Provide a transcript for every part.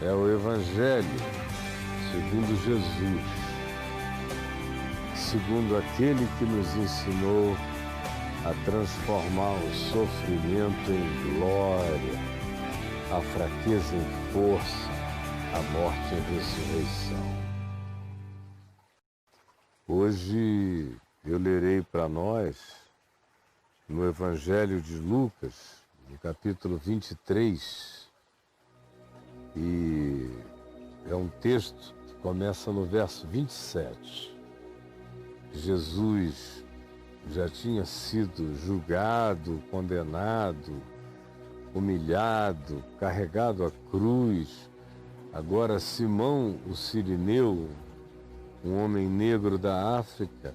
é o Evangelho segundo Jesus, segundo aquele que nos ensinou a transformar o sofrimento em glória, a fraqueza em força, a morte em ressurreição. Hoje eu lerei para nós, no Evangelho de Lucas, no capítulo 23, e é um texto que começa no verso 27. Jesus já tinha sido julgado, condenado, humilhado, carregado à cruz. Agora Simão, o Cirineu, um homem negro da África,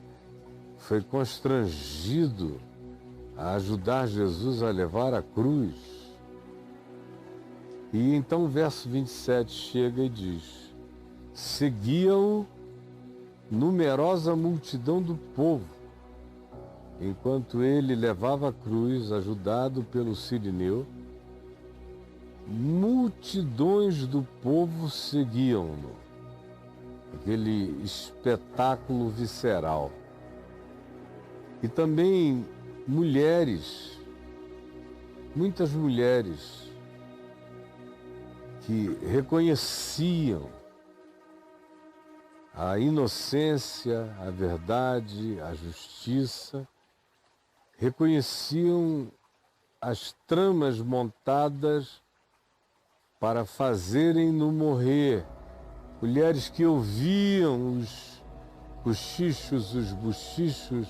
foi constrangido a ajudar Jesus a levar a cruz. E então o verso 27 chega e diz: seguia-o numerosa multidão do povo, enquanto ele levava a cruz, ajudado pelo Cirineu. Multidões do povo seguiam-no, aquele espetáculo visceral. E também mulheres, muitas mulheres que reconheciam a inocência, a verdade, a justiça, reconheciam as tramas montadas para fazerem-no morrer. Mulheres que ouviam os cochichos, os bochichos,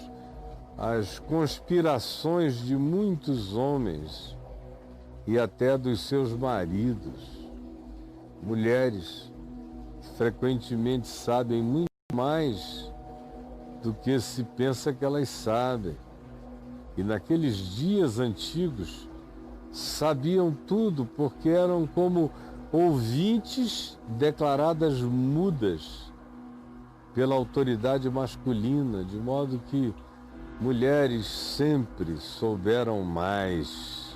as conspirações de muitos homens e até dos seus maridos. Mulheres que frequentemente sabem muito mais do que se pensa que elas sabem. E naqueles dias antigos sabiam tudo, porque eram como ouvintes declaradas mudas pela autoridade masculina, de modo que mulheres sempre souberam mais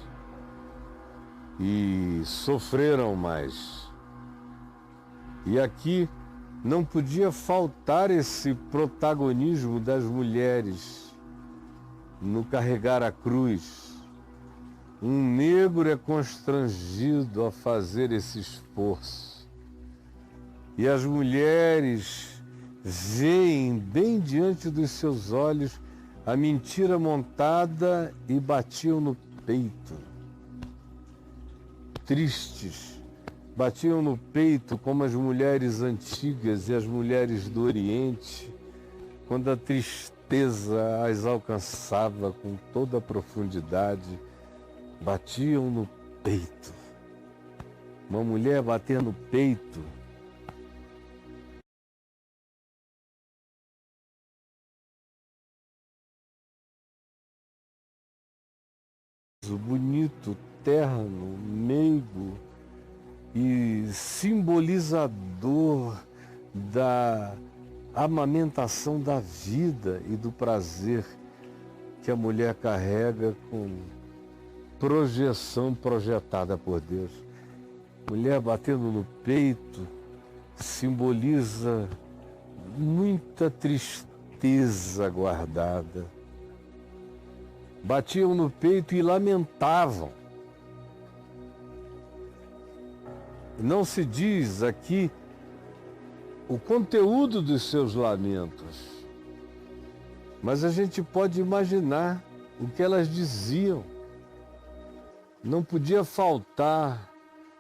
e sofreram mais. E aqui não podia faltar esse protagonismo das mulheres no carregar a cruz. Um negro é constrangido a fazer esse esforço. E as mulheres veem bem diante dos seus olhos a mentira montada e batiam no peito. Tristes, batiam no peito como as mulheres antigas e as mulheres do Oriente, quando a tristeza as alcançava com toda a profundidade, batiam no peito. Uma mulher bater no peito bonito, terno, meigo e simbolizador da amamentação da vida e do prazer que a mulher carrega com projeção projetada por Deus. Mulher batendo no peito simboliza muita tristeza guardada. Batiam no peito e lamentavam. Não se diz aqui o conteúdo dos seus lamentos, mas a gente pode imaginar o que elas diziam. Não podia faltar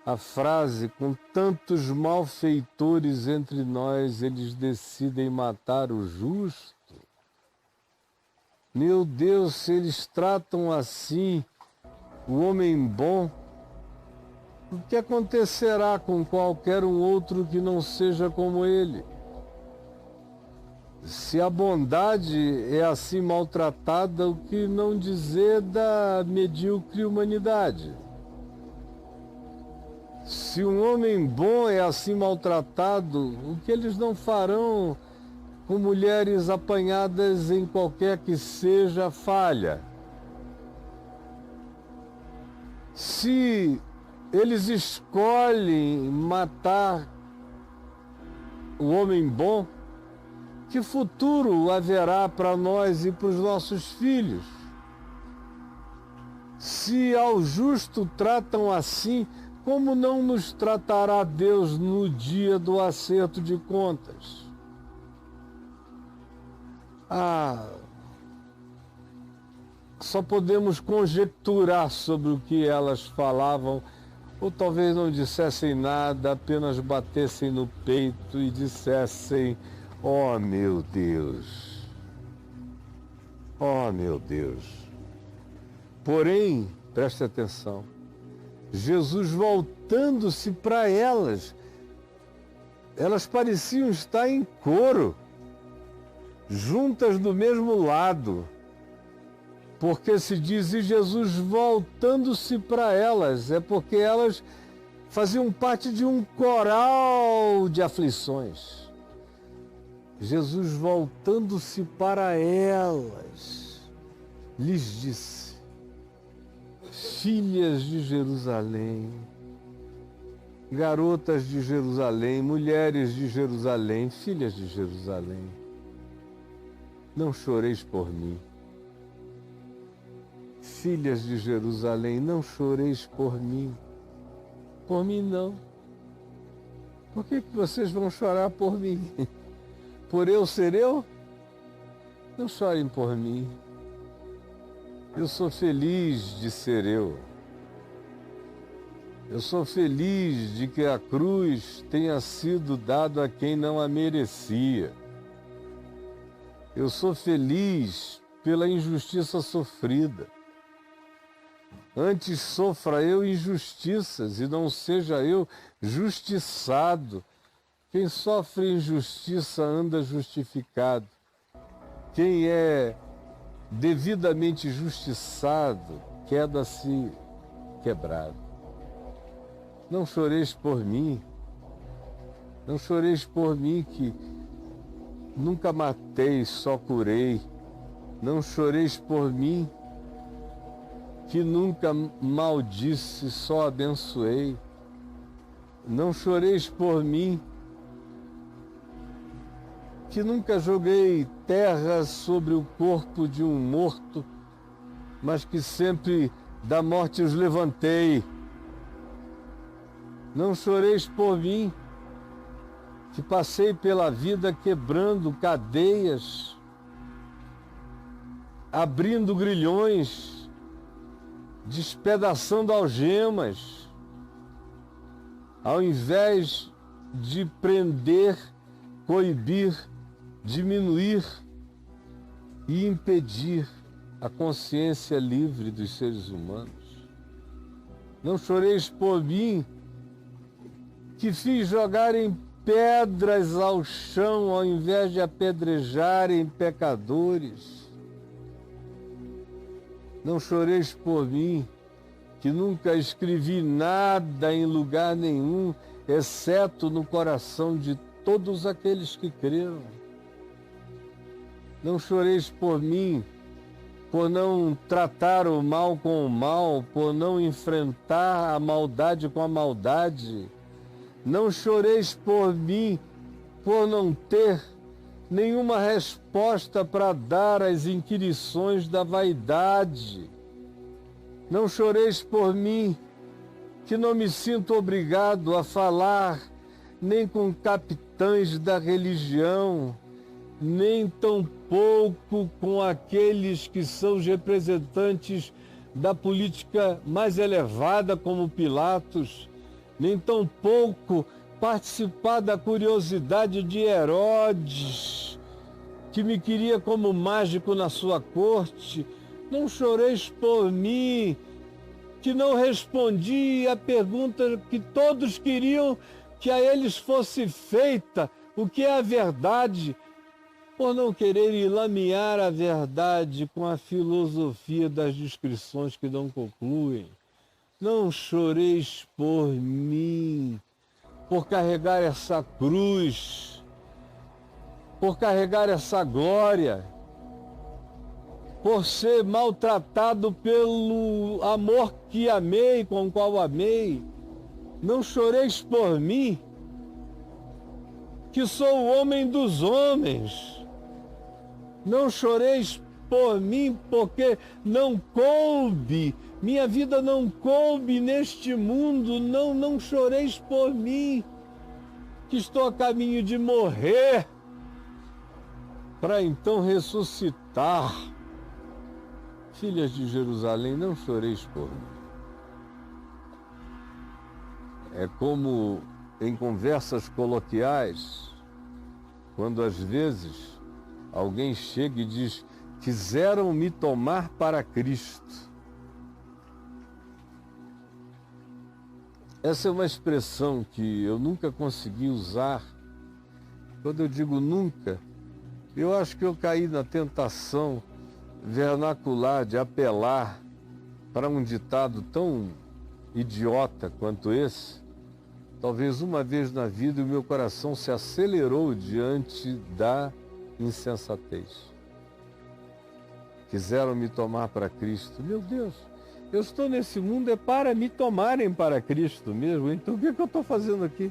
a frase: com tantos malfeitores entre nós, eles decidem matar o justo. Meu Deus, se eles tratam assim o homem bom, o que acontecerá com qualquer um outro que não seja como ele? Se a bondade é assim maltratada, o que não dizer da medíocre humanidade? Se um homem bom é assim maltratado, o que eles não farão com mulheres apanhadas em qualquer que seja a falha? Se eles escolhem matar o homem bom, que futuro haverá para nós e para os nossos filhos? Se ao justo tratam assim, como não nos tratará Deus no dia do acerto de contas? Só podemos conjecturar sobre o que elas falavam, ou talvez não dissessem nada, apenas batessem no peito e dissessem: "Oh, meu Deus! Oh, meu Deus!" Porém, preste atenção, Jesus voltando-se para elas, elas pareciam estar em coro, juntas do mesmo lado, porque se diz e Jesus voltando-se para elas, é porque elas faziam parte de um coral de aflições. Jesus voltando-se para elas, lhes disse: "Filhas de Jerusalém, garotas de Jerusalém, mulheres de Jerusalém, filhas de Jerusalém, não choreis por mim. Filhas de Jerusalém, não choreis por mim. Por mim não. Por que vocês vão chorar por mim? Por eu ser eu? Não chorem por mim. Eu sou feliz de ser eu. Eu sou feliz de que a cruz tenha sido dada a quem não a merecia. Eu sou feliz pela injustiça sofrida. Antes sofra eu injustiças e não seja eu justiçado. Quem sofre injustiça anda justificado. Quem é devidamente justiçado queda-se quebrado. Não choreis por mim. Não choreis por mim que nunca matei, só curei. Não choreis por mim que nunca maldisse, só abençoei. Não choreis por mim que nunca joguei terra sobre o corpo de um morto, mas que sempre da morte os levantei. Não choreis por mim que passei pela vida quebrando cadeias, abrindo grilhões, despedaçando algemas, ao invés de prender, coibir, diminuir e impedir a consciência livre dos seres humanos. Não choreis por mim que fiz jogarem pedras ao chão ao invés de apedrejarem pecadores. Não choreis por mim, que nunca escrevi nada em lugar nenhum, exceto no coração de todos aqueles que creram. Não choreis por mim, por não tratar o mal com o mal, por não enfrentar a maldade com a maldade. Não choreis por mim, por não ter nenhuma resposta para dar às inquirições da vaidade. Não choreis por mim, que não me sinto obrigado a falar nem com capitães da religião, nem tampouco com aqueles que são os representantes da política mais elevada, como Pilatos, nem tampouco participar da curiosidade de Herodes, que me queria como mágico na sua corte. Não choreis por mim, que não respondi a pergunta que todos queriam que a eles fosse feita: o que é a verdade? Por não quererem lamear a verdade com a filosofia das descrições que não concluem. Não choreis por mim, por carregar essa cruz, por carregar essa glória, por ser maltratado pelo amor que amei, com o qual amei. Não choreis por mim, que sou o homem dos homens. Não choreis por mim, porque não coube, minha vida não coube neste mundo. Não choreis por mim, que estou a caminho de morrer, para então ressuscitar. Filhas de Jerusalém, não choreis por mim. É como em conversas coloquiais, quando às vezes alguém chega e diz: quiseram me tomar para Cristo. Essa é uma expressão que eu nunca consegui usar. Quando eu digo nunca, eu acho que eu caí na tentação vernacular de apelar para um ditado tão idiota quanto esse. Talvez uma vez na vida o meu coração se acelerou diante da insensatez. Quiseram me tomar para Cristo. Meu Deus, eu estou nesse mundo é para me tomarem para Cristo mesmo. Então o que eu estou fazendo aqui?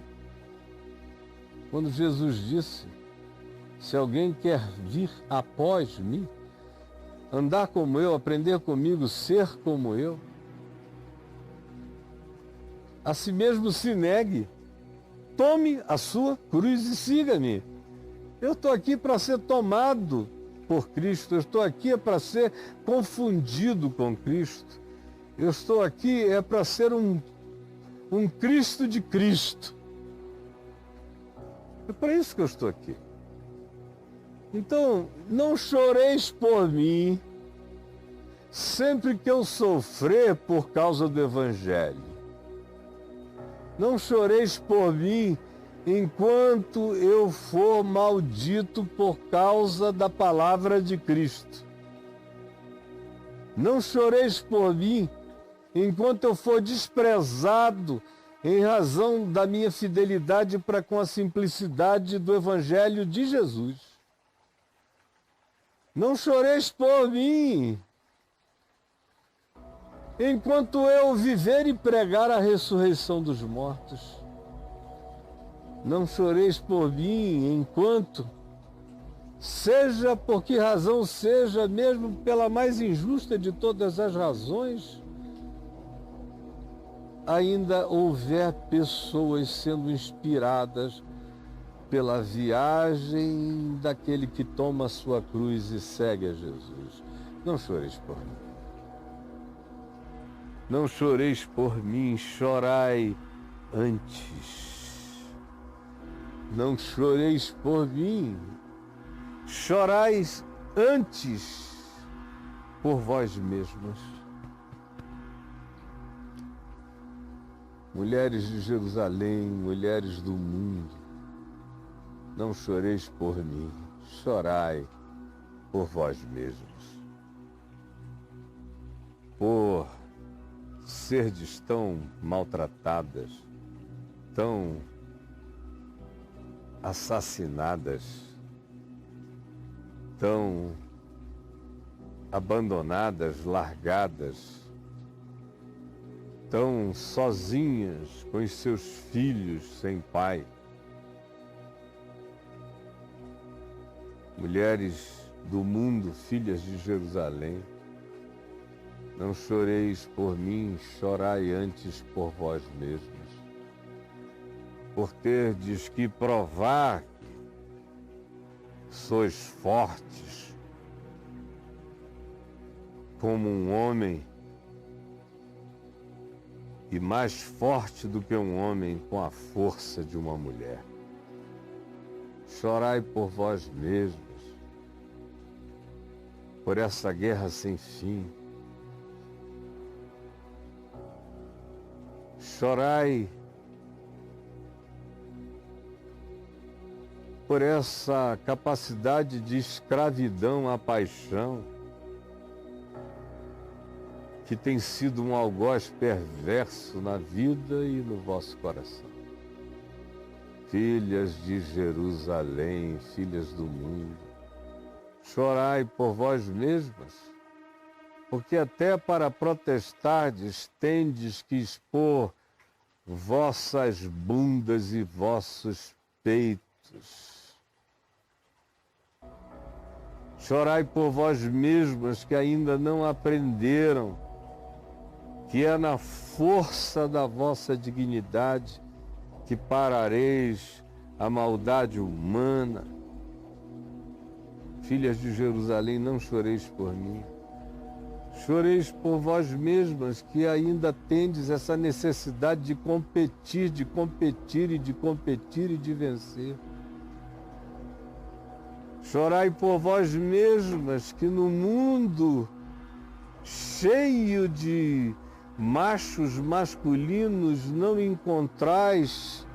Quando Jesus disse: se alguém quer vir após mim, andar como eu, aprender comigo, ser como eu, a si mesmo se negue, tome a sua cruz e siga-me. Eu estou aqui para ser tomado por Cristo, eu estou aqui para ser confundido com Cristo, eu estou aqui para ser um Cristo de Cristo. É para isso que eu estou aqui. Então, não choreis por mim sempre que eu sofrer por causa do Evangelho. Não choreis por mim enquanto eu for maldito por causa da palavra de Cristo. Não choreis por mim enquanto eu for desprezado em razão da minha fidelidade para com a simplicidade do Evangelho de Jesus. Não choreis por mim enquanto eu viver e pregar a ressurreição dos mortos. Não choreis por mim enquanto, seja por que razão seja, mesmo pela mais injusta de todas as razões, ainda houver pessoas sendo inspiradas pela viagem daquele que toma a sua cruz e segue a Jesus. Não choreis por mim. Não choreis por mim, chorai antes. Não choreis por mim, chorais antes por vós mesmas. Mulheres de Jerusalém, mulheres do mundo, não choreis por mim, chorai por vós mesmos. Por serdes tão maltratadas, tão assassinadas, tão abandonadas, largadas, tão sozinhas com os seus filhos sem pai. Mulheres do mundo, filhas de Jerusalém, não choreis por mim, chorai antes por vós mesmos. Por terdes que provar que sois fortes como um homem e mais forte do que um homem com a força de uma mulher. Chorai por vós mesmos, por essa guerra sem fim. Chorai por essa capacidade de escravidão à paixão, que tem sido um algoz perverso na vida e no vosso coração. Filhas de Jerusalém, filhas do mundo, chorai por vós mesmas, porque até para protestardes tendes que expor vossas bundas e vossos peitos. Chorai por vós mesmas que ainda não aprenderam que é na força da vossa dignidade que parareis a maldade humana. Filhas de Jerusalém, não choreis por mim. Choreis por vós mesmas que ainda tendes essa necessidade de competir e de vencer. Chorai por vós mesmas que no mundo cheio de machos masculinos não encontrais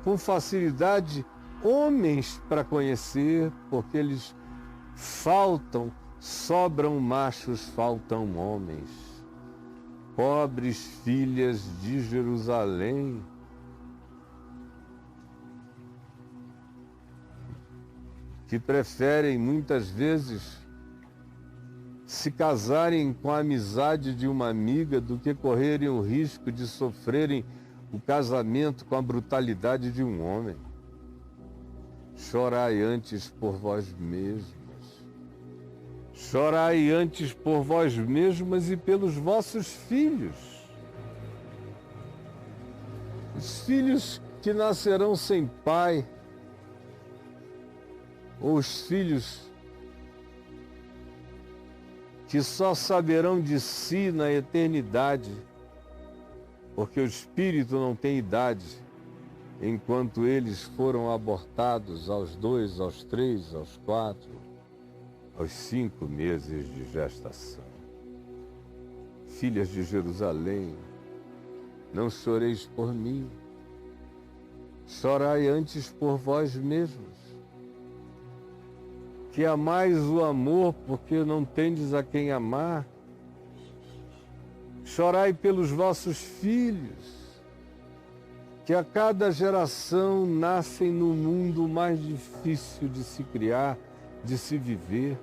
com facilidade homens para conhecer, porque eles faltam, sobram machos, faltam homens. Pobres filhas de Jerusalém, que preferem muitas vezes se casarem com a amizade de uma amiga do que correrem o risco de sofrerem o casamento com a brutalidade de um homem. Chorai antes por vós mesmos. Chorai antes por vós mesmas e pelos vossos filhos. Os filhos que nascerão sem pai, ou os filhos que só saberão de si na eternidade, porque o espírito não tem idade, enquanto eles foram abortados aos 2, aos 3, aos 4, aos 5 meses de gestação. Filhas de Jerusalém, não choreis por mim, chorai antes por vós mesmos, que amais o amor porque não tendes a quem amar. Chorai pelos vossos filhos, que a cada geração nascem no mundo mais difícil de se criar, de se viver.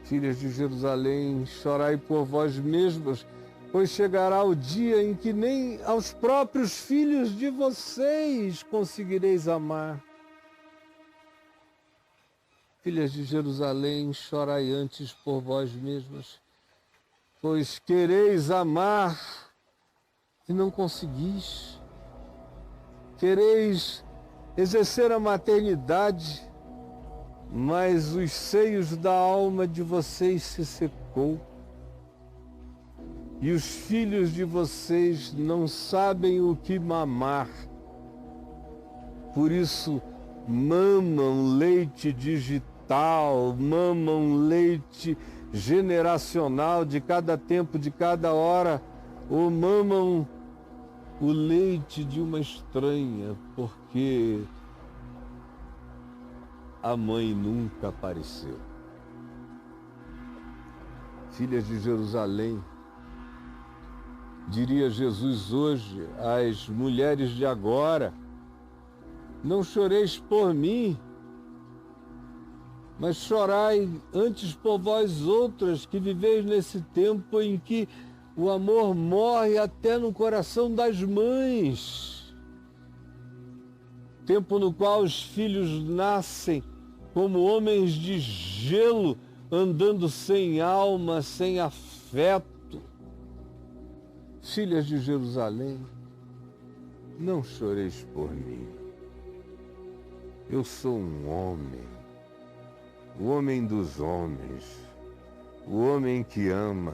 Filhas de Jerusalém, chorai por vós mesmas, pois chegará o dia em que nem aos próprios filhos de vocês conseguireis amar. Filhas de Jerusalém, chorai antes por vós mesmas, pois quereis amar e não conseguis. Quereis exercer a maternidade, mas os seios da alma de vocês se secou. E os filhos de vocês não sabem o que mamar. Por isso, mamam leite digital, mamam leite generacional de cada tempo, de cada hora, ou mamam o leite de uma estranha, porque a mãe nunca apareceu. Filhas de Jerusalém, diria Jesus hoje às mulheres de agora, não choreis por mim, mas chorai antes por vós outras que viveis nesse tempo em que o amor morre até no coração das mães. Tempo no qual os filhos nascem como homens de gelo, andando sem alma, sem afeto. Filhas de Jerusalém, não choreis por mim. Eu sou um homem, o homem dos homens, o homem que ama,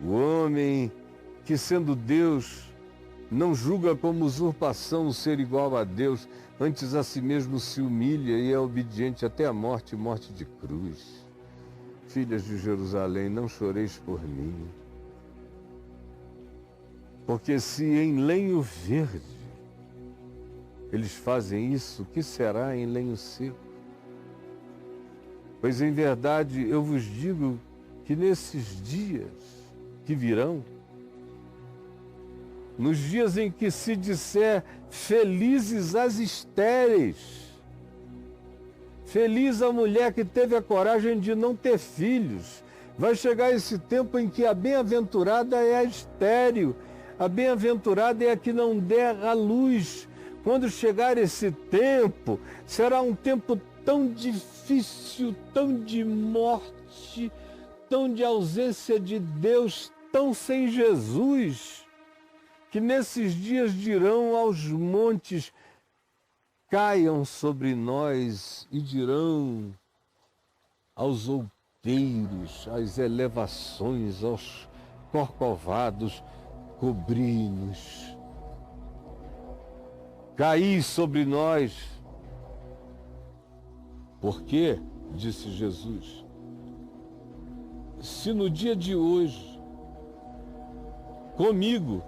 o homem que, sendo Deus, não julga como usurpação o ser igual a Deus, antes a si mesmo se humilha e é obediente até a morte, morte de cruz. Filhas de Jerusalém, não choreis por mim, porque se em lenho verde eles fazem isso, o que será em lenho seco? Pois em verdade eu vos digo que nesses dias que virão, nos dias em que se disser felizes as estéreis, feliz a mulher que teve a coragem de não ter filhos, Vai chegar esse tempo em que a bem-aventurada é a estéril, a bem-aventurada é a que não der a luz. Quando chegar esse tempo, será um tempo tão difícil, tão de morte, tão de ausência de Deus, tão sem Jesus, que nesses dias dirão aos montes: caiam sobre nós, e dirão aos outeiros, às elevações, aos corcovados: cobri-nos. Caí sobre nós. Por quê? Disse Jesus. Se no dia de hoje, comigo,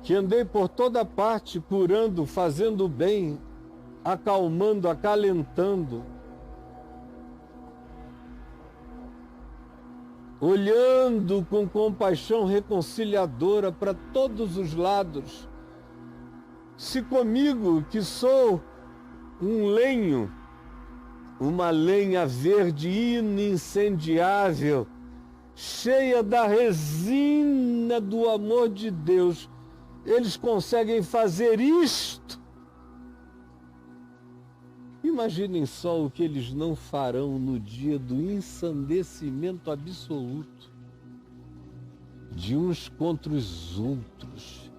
que andei por toda parte curando, fazendo bem, acalmando, acalentando, olhando com compaixão reconciliadora para todos os lados, se comigo, que sou um lenho, uma lenha verde inincendiável, cheia da resina do amor de Deus, eles conseguem fazer isto, imaginem só o que eles não farão no dia do ensandecimento absoluto de uns contra os outros,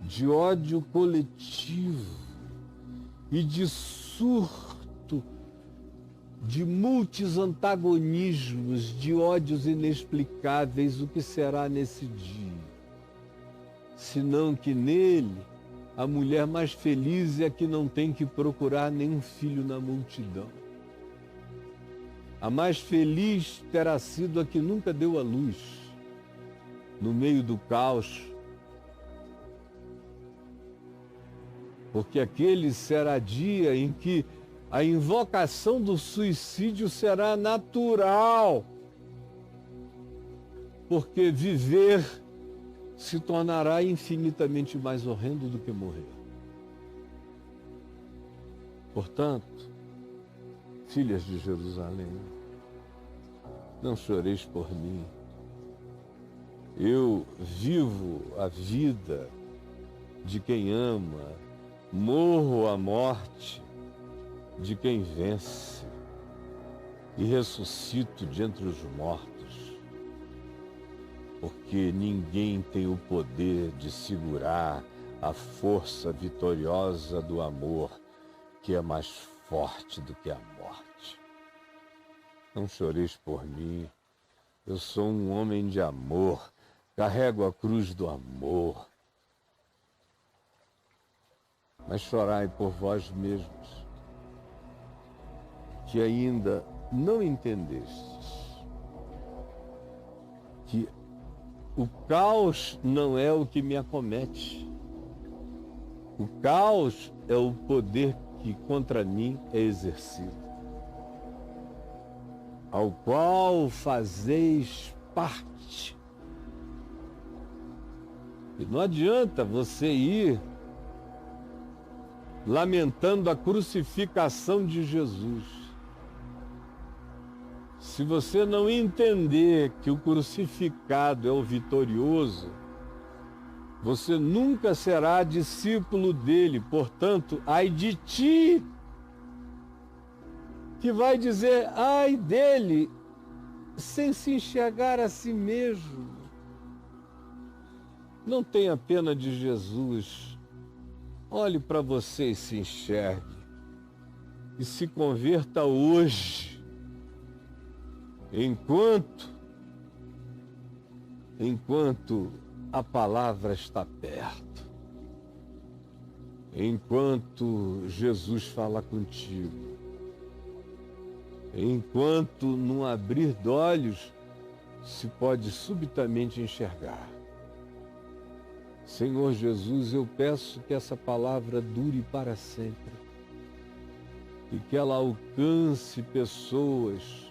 de ódio coletivo e de surto, de muitos antagonismos, de ódios inexplicáveis. O que será nesse dia? Senão que nele a mulher mais feliz é a que não tem que procurar nenhum filho na multidão. A mais feliz terá sido a que nunca deu à luz, no meio do caos, porque aquele será dia em que a invocação do suicídio será natural, porque viver se tornará infinitamente mais horrendo do que morrer. Portanto, filhas de Jerusalém, não choreis por mim. Eu vivo a vida de quem ama, morro a morte de quem vence e ressuscito de entre os mortos, porque ninguém tem o poder de segurar a força vitoriosa do amor, que é mais forte do que a morte. Não choreis por mim, eu sou um homem de amor, carrego a cruz do amor. Mas chorai por vós mesmos, que ainda não entendestes que o caos não é o que me acomete. O caos é o poder que contra mim é exercido, ao qual fazeis parte. E não adianta você ir lamentando a crucificação de Jesus, se você não entender que o crucificado é o vitorioso, você nunca será discípulo dele. Portanto, ai de ti, que vai dizer ai dele, sem se enxergar a si mesmo. Não tenha pena de Jesus. Olhe para você e se enxergue. E se converta hoje, enquanto a palavra está perto, enquanto Jesus fala contigo, enquanto num abrir de olhos se pode subitamente enxergar. Senhor Jesus, eu peço que essa palavra dure para sempre e que ela alcance pessoas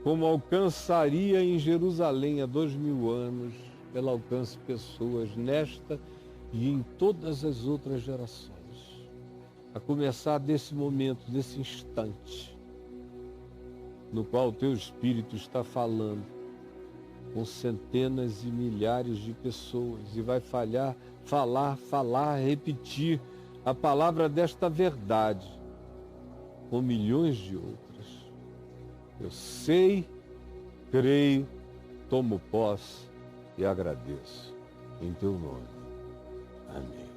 como alcançaria em Jerusalém há 2000 anos, ela alcance pessoas nesta e em todas as outras gerações, a começar desse momento, desse instante. no qual o teu Espírito está falando com centenas e milhares de pessoas e vai falar, repetir a palavra desta verdade com milhões de outras. Eu sei, creio, tomo posse e agradeço em teu nome. Amém.